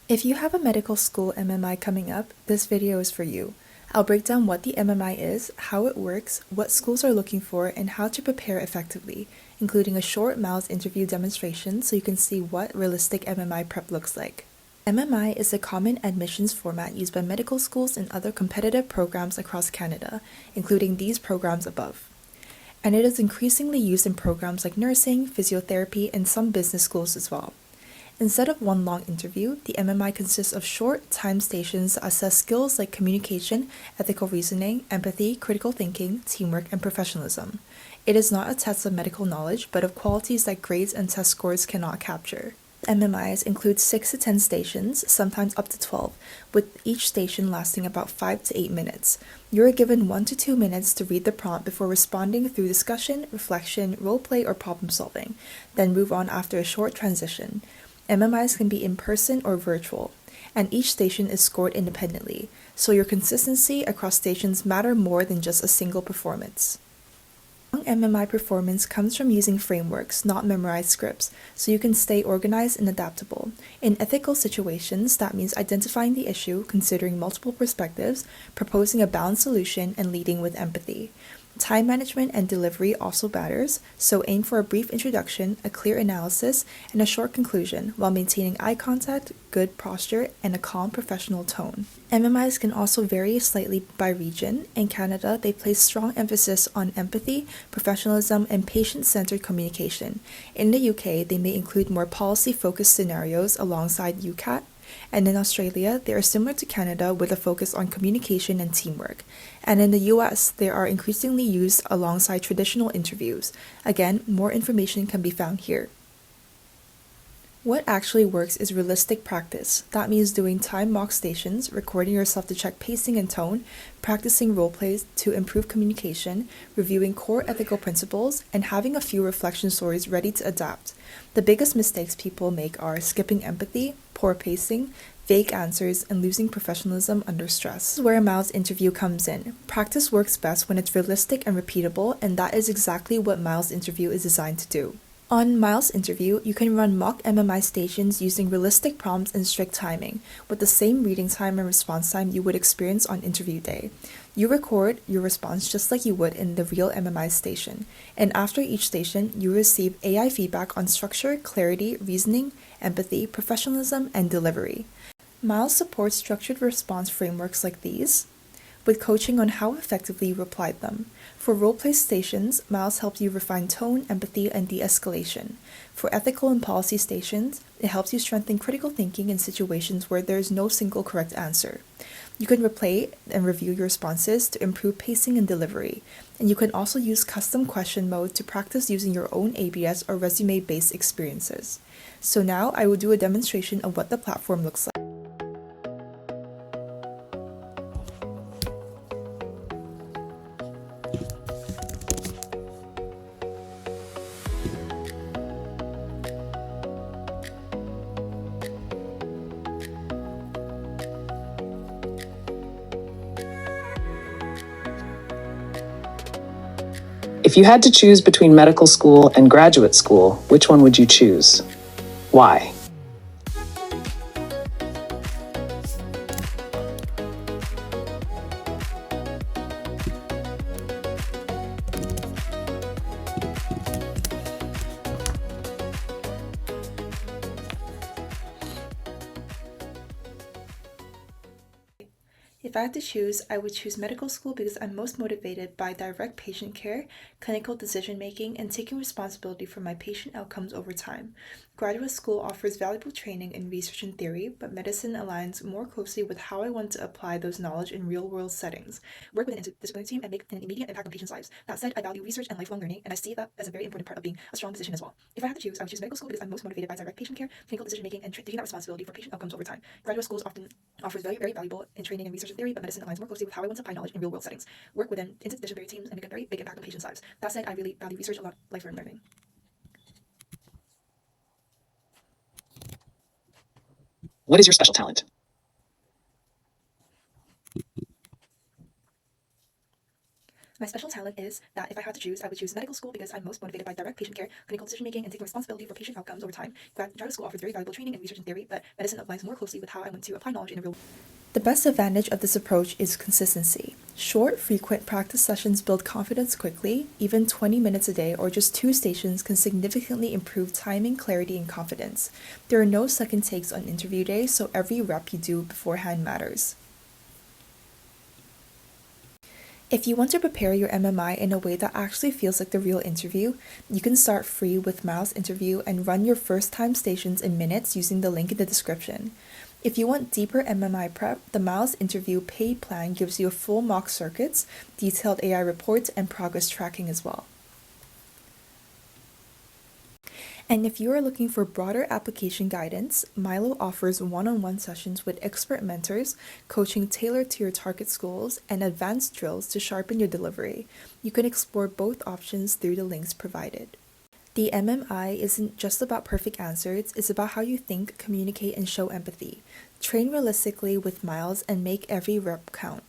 If you have a medical school MMI coming up, this video is for you. I'll break down what the MMI is, how it works, what schools are looking for, and how to prepare effectively, including a short Myls interview demonstration so you can see what realistic MMI prep looks like. MMI is a common admissions format used by medical schools and other competitive programs across Canada, including these programs above. And it is increasingly used in programs like nursing, physiotherapy, and some business schools as well. Instead of one long interview, the MMI consists of short time stations that assess skills like communication, ethical reasoning, empathy, critical thinking, teamwork, and professionalism. It is not a test of medical knowledge, but of qualities that grades and test scores cannot capture. MMIs include 6 to 10 stations, sometimes up to 12, with each station lasting about 5 to 8 minutes. You are given 1 to 2 minutes to read the prompt before responding through discussion, reflection, role-play, or problem solving, then move on after a short transition. MMIs can be in person or virtual, and each station is scored independently, so your consistency across stations matter more than just a single performance. Strong MMI performance comes from using frameworks, not memorized scripts, so you can stay organized and adaptable. In ethical situations, that means identifying the issue, considering multiple perspectives, proposing a balanced solution, and leading with empathy. Time management and delivery also matters, so aim for a brief introduction, a clear analysis, and a short conclusion while maintaining eye contact, good posture, and a calm professional tone. MMIs can also vary slightly by region. In Canada, they place strong emphasis on empathy, professionalism, and patient-centered communication. In the UK, they may include more policy-focused scenarios alongside UCAT, and in Australia, they are similar to Canada with a focus on communication and teamwork. And in the US, they are increasingly used alongside traditional interviews. Again, more information can be found here. What actually works is realistic practice. That means doing time mock stations, recording yourself to check pacing and tone, practicing role plays to improve communication, reviewing core ethical principles, and having a few reflection stories ready to adapt. The biggest mistakes people make are skipping empathy, poor pacing, vague answers, and losing professionalism under stress. This is where a Myls interview comes in. Practice works best when it's realistic and repeatable, and that is exactly what Myls interview is designed to do. On Myls interview, you can run mock MMI stations using realistic prompts and strict timing, with the same reading time and response time you would experience on interview day. You record your response just like you would in the real MMI station, and after each station, you receive AI feedback on structure, clarity, reasoning, empathy, professionalism, and delivery. Myls supports structured response frameworks like these, with coaching on how effectively you applied them. For role-play stations, Myls helps you refine tone, empathy, and de-escalation. For ethical and policy stations, it helps you strengthen critical thinking in situations where there is no single correct answer. You can replay and review your responses to improve pacing and delivery, and you can also use custom question mode to practice using your own ABS or resume-based experiences. So now I will do a demonstration of what the platform looks like. If you had to choose between medical school and graduate school, which one would you choose? Why? If I had to choose, I would choose medical school because I'm most motivated by direct patient care, clinical decision making, and taking responsibility for my patient outcomes over time. Graduate school offers valuable training in research and theory, but medicine aligns more closely with how I want to apply those knowledge in real-world settings, work with an interdisciplinary team, and make an immediate impact on patients' lives. That said, I value research and lifelong learning, and I see that as a very important part of being a strong physician as well. If I had to choose, I would choose medical school because I'm most motivated by direct patient care, clinical decision making, and taking that responsibility for patient outcomes over time. Graduate schools often offers very valuable in training in research and theory, but medicine aligns more closely with how I want to apply knowledge in real-world settings, work within interdisciplinary teams, and make a very big impact on patients' lives. That said, I really value research a lot, lifelong learning. What is your special talent? My special talent is that if I had to choose, I would choose medical school because I'm most motivated by direct patient care, clinical decision making, and taking responsibility for patient outcomes over time. Graduate school offers very valuable training in research and theory, but medicine aligns more closely with how I want to apply knowledge in the real world. The best advantage of this approach is consistency. Short, frequent practice sessions build confidence quickly. Even 20 minutes a day or just 2 stations can significantly improve timing, clarity, and confidence. There are no second takes on interview day, so every rep you do beforehand matters. If you want to prepare your MMI in a way that actually feels like the real interview, you can start free with Myls Interview and run your first time stations in minutes using the link in the description. If you want deeper MMI prep, the Myls Interview paid plan gives you full mock circuits, detailed AI reports, and progress tracking as well. And if you are looking for broader application guidance, Milo offers one-on-one sessions with expert mentors, coaching tailored to your target schools, and advanced drills to sharpen your delivery. You can explore both options through the links provided. The MMI isn't just about perfect answers, it's about how you think, communicate, and show empathy. Train realistically with Myls and make every rep count.